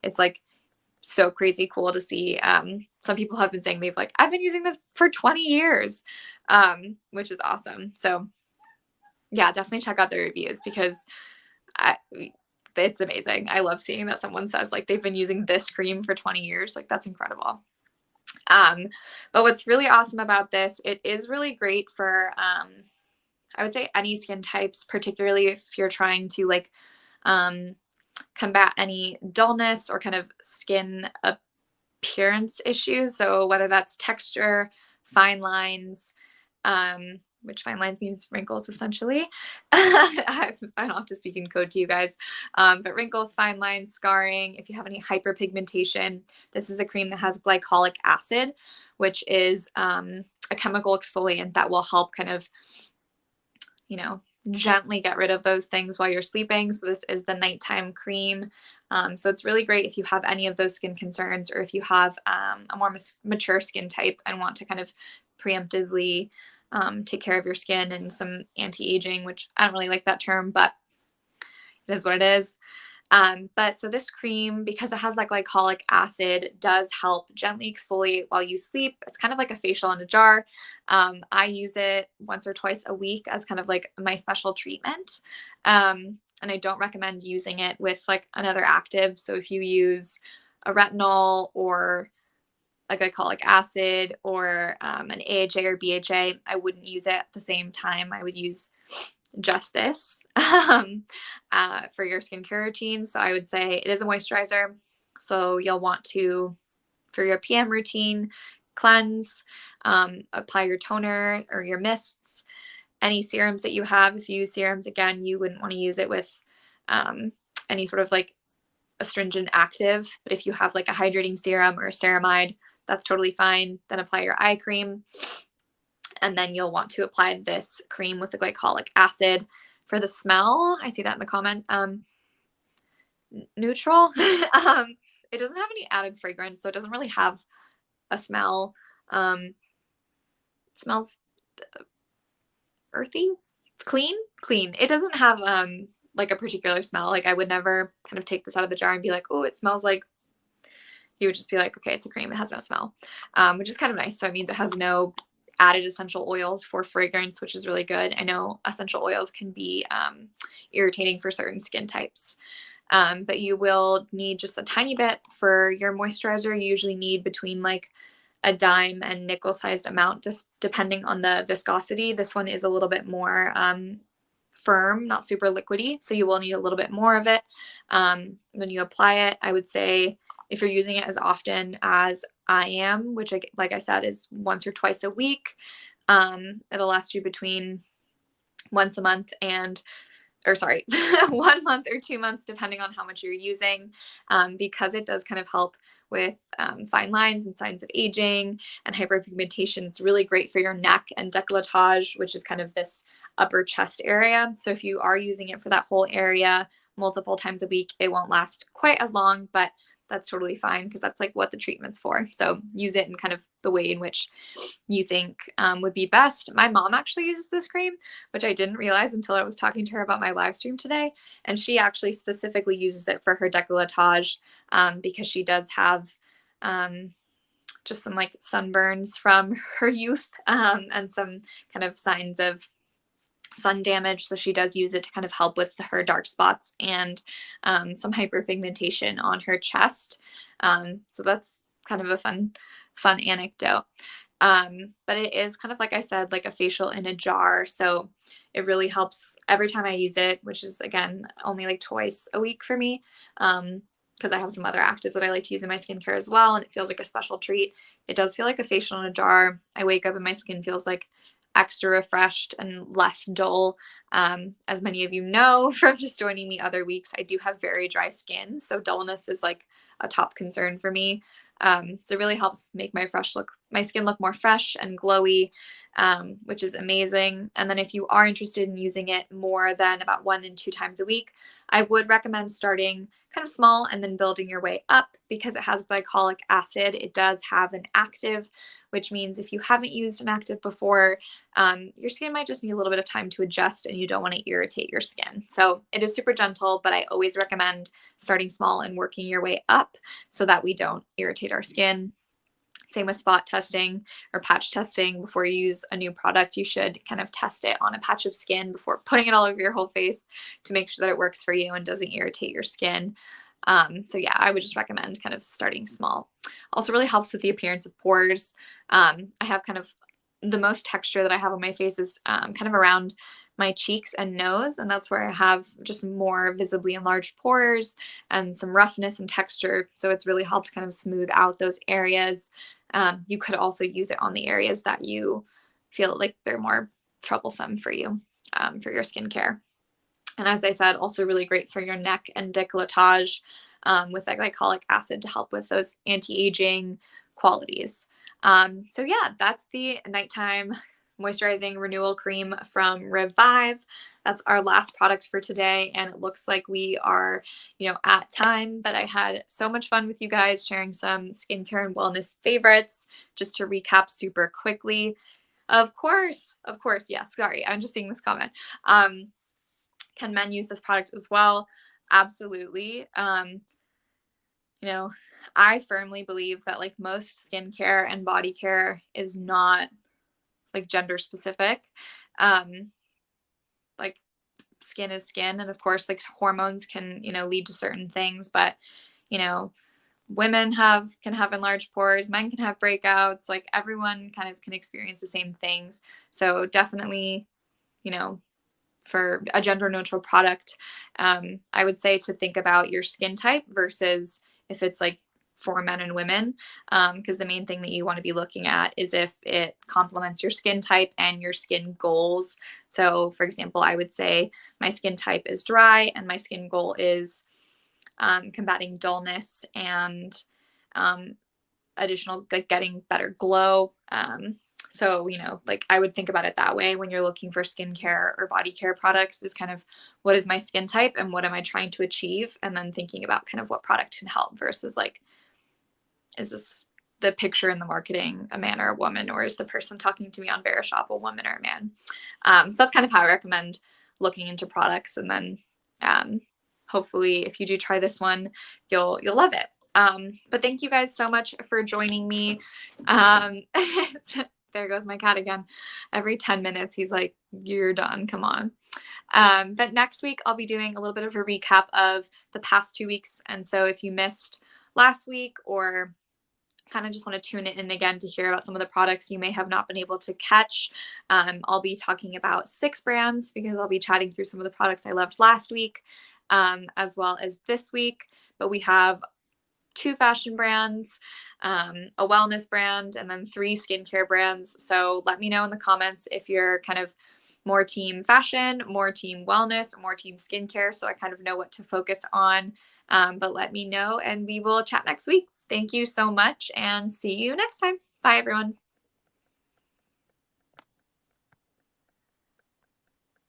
It's like so crazy cool to see. Some people have been saying I've been using this for 20 years, which is awesome. So yeah, definitely check out the reviews because it's amazing. I love seeing that someone says like they've been using this cream for 20 years. Like that's incredible. But what's really awesome about this, it is really great for, I would say any skin types, particularly if you're trying to like, combat any dullness or kind of skin appearance issues. So whether that's texture, fine lines, which fine lines means wrinkles essentially. I don't have to speak in code to you guys, but wrinkles, fine lines, scarring, if you have any hyperpigmentation, this is a cream that has glycolic acid, which is a chemical exfoliant that will help kind of, you know, gently get rid of those things while you're sleeping. So this is the nighttime cream. So it's really great if you have any of those skin concerns or if you have a more mature skin type and want to kind of preemptively take care of your skin and some anti-aging, which I don't really like that term, but it is what it is. But so this cream, because it has that glycolic acid, does help gently exfoliate while you sleep. It's kind of like a facial in a jar. I use it once or twice a week as kind of like my special treatment. And I don't recommend using it with like another active. So if you use a retinol or a glycolic acid or an AHA or BHA, I wouldn't use it at the same time. I would use just this for your skincare routine. So I would say it is a moisturizer. So you'll want to, for your PM routine, cleanse, apply your toner or your mists, any serums that you have. If you use serums, again, you wouldn't want to use it with any sort of like astringent active. But if you have like a hydrating serum or a ceramide, that's totally fine. Then apply your eye cream. And then you'll want to apply this cream with the glycolic acid. For the smell, I see that in the comment, neutral. It doesn't have any added fragrance, so it doesn't really have a smell. It smells earthy, clean. It doesn't have like a particular smell. Like I would never kind of take this out of the jar and be like, oh, it smells like. You would just be like, okay, it's a cream. It has no smell, which is kind of nice. So it means it has no added essential oils for fragrance, which is really good. I know essential oils can be irritating for certain skin types, but you will need just a tiny bit for your moisturizer. You usually need between like a dime and nickel-sized amount, just depending on the viscosity. This one is a little bit more firm, not super liquidy, so you will need a little bit more of it when you apply it. I would say if you're using it as often as I am, which like I said is once or twice a week, it'll last you between once a month and 1 month or 2 months, depending on how much you're using, because it does kind of help with fine lines and signs of aging and hyperpigmentation. It's really great for your neck and décolletage, which is kind of this upper chest area. So if you are using it for that whole area multiple times a week, it won't last quite as long, but that's totally fine because that's like what the treatment's for. So use it in kind of the way in which you think would be best. My mom actually uses this cream, which I didn't realize until I was talking to her about my live stream today. And she actually specifically uses it for her décolletage because she does have just some like sunburns from her youth and some kind of signs of sun damage. So she does use it to kind of help with her dark spots and some hyperpigmentation on her chest. So that's kind of a fun anecdote. But it is kind of, like I said, like a facial in a jar. So it really helps every time I use it, which is again, only like twice a week for me. Because I have some other actives that I like to use in my skincare as well. And it feels like a special treat. It does feel like a facial in a jar. I wake up and my skin feels like extra refreshed and less dull. As many of you know from just joining me other weeks, I do have very dry skin. So dullness is like a top concern for me. So it really helps make my skin look more fresh and glowy, which is amazing. And then if you are interested in using it more than about 1 and 2 times a week, I would recommend starting kind of small and then building your way up because it has glycolic acid. It does have an active, which means if you haven't used an active before, your skin might just need a little bit of time to adjust and you don't want to irritate your skin. So it is super gentle, but I always recommend starting small and working your way up so that we don't irritate our skin. Same with spot testing or patch testing. Before you use a new product, you should kind of test it on a patch of skin before putting it all over your whole face to make sure that it works for you and doesn't irritate your skin. So yeah, I would just recommend kind of starting small. Also really helps with the appearance of pores. I have kind of the most texture that I have on my face is kind of around my cheeks and nose, and that's where I have just more visibly enlarged pores and some roughness and texture. So it's really helped kind of smooth out those areas. You could also use it on the areas that you feel like they're more troublesome for you, for your skincare. And as I said, also really great for your neck and décolletage with that glycolic acid to help with those anti-aging qualities. So yeah, that's the nighttime moisturizing renewal cream from ReVive. That's our last product for today, and it looks like we are, at time, but I had so much fun with you guys sharing some skincare and wellness favorites. Just to recap super quickly, of course, yes, sorry, I'm just seeing this comment. Can men use this product as well? Absolutely. I firmly believe that like most skincare and body care is not like gender specific. Like skin is skin, and of course like hormones can, lead to certain things, but you know, women can have enlarged pores, men can have breakouts, like everyone kind of can experience the same things. So definitely, for a gender neutral product, I would say to think about your skin type versus if it's like for men and women, because the main thing that you want to be looking at is if it complements your skin type and your skin goals. So for example, I would say my skin type is dry and my skin goal is combating dullness and additional, like getting better glow. So, like I would think about it that way when you're looking for skincare or body care products, is kind of what is my skin type and what am I trying to achieve? And then thinking about kind of what product can help versus like, is this the picture in the marketing a man or a woman, or is the person talking to me on Verishop a woman or a man? So that's kind of how I recommend looking into products. And then hopefully if you do try this one, you'll love it. But thank you guys so much for joining me. There goes my cat again. Every 10 minutes, he's like, you're done. Come on. But next week, I'll be doing a little bit of a recap of the past 2 weeks. And so if you missed last week or kind of just want to tune in again to hear about some of the products you may have not been able to catch, I'll be talking about 6 brands because I'll be chatting through some of the products I loved last week, as well as this week. But we have 2 fashion brands, a wellness brand, and then 3 skincare brands. So let me know in the comments if you're kind of more team fashion, more team wellness, or more team skincare, so I kind of know what to focus on. But let me know and we will chat next week. Thank you so much and see you next time. Bye, everyone.